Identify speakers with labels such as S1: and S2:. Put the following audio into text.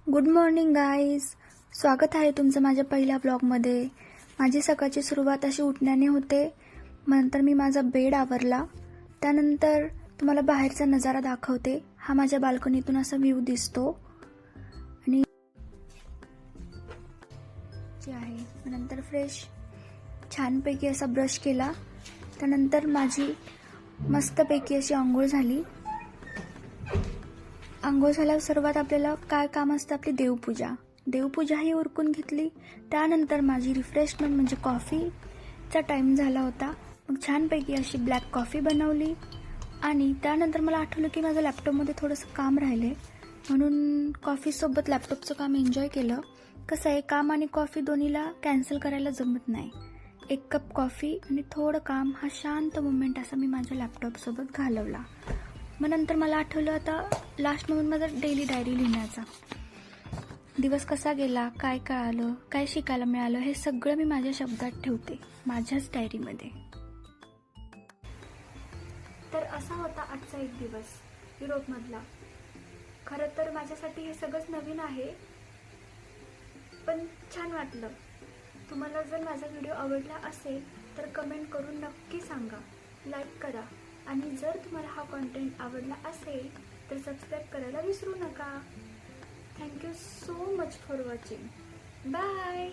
S1: Good morning guys. स्वागत आहे तुमचं माझ्या पहिल्या ब्लॉगमध्ये. माझी सकाळची सुरुवात अशी उठण्याने होते. नंतर मी माझा बेड आवरला. त्यानंतर तुम्हाला बाहेरचा नजारा दाखवते. हा माझ्या बाल्कनीतून असा व्ह्यू दिसतो आणि आहे. नंतर फ्रेश छानपैकी असा ब्रश केला. त्यानंतर माझी मस्तपैकी अशी आंघोळ झाली. आंघोळ झाल्यावर सर्वात आपल्याला काय काम असतं, आपली देवपूजा ही उरकून घेतली. त्यानंतर माझी रिफ्रेशमेंट म्हणजे कॉफीचा टाईम झाला होता. मग छानपैकी अशी ब्लॅक कॉफी बनवली आणि त्यानंतर मला आठवलं की माझं लॅपटॉपमध्ये थोडंसं काम राहिले, म्हणून कॉफीसोबत लॅपटॉपचं काम एन्जॉय केलं. कसं आहे, काम आणि कॉफी दोन्हीला कॅन्सल करायला जमत नाही. 1 कप कॉफी आणि थोडं काम, हा शांत मोमेंट असा मी माझ्या लॅपटॉपसोबत घालवला. मग नंतर मला आठवलं आता लास्ट मोमेंट माझा डेली डायरी लिहिण्याचा. दिवस कसा गेला, काय कळालं, काय शिकायला मिळालं, हे सगळं मी माझ्या शब्दात ठेवते, माझ्याच डायरीमध्ये. तर असा होता आजचा एक दिवस युरोपमधला. खरं तर माझ्यासाठी हे सगळंच नवीन आहे, पण छान वाटलं. तुम्हाला जर माझा व्हिडिओ आवडला असेल तर कमेंट करून नक्की सांगा, लाईक करा आणि जर तुम्हाला हा कंटेंट आवडला असेल तर सबस्क्राईब करायला विसरू नका. Thank you so much for watching. Bye.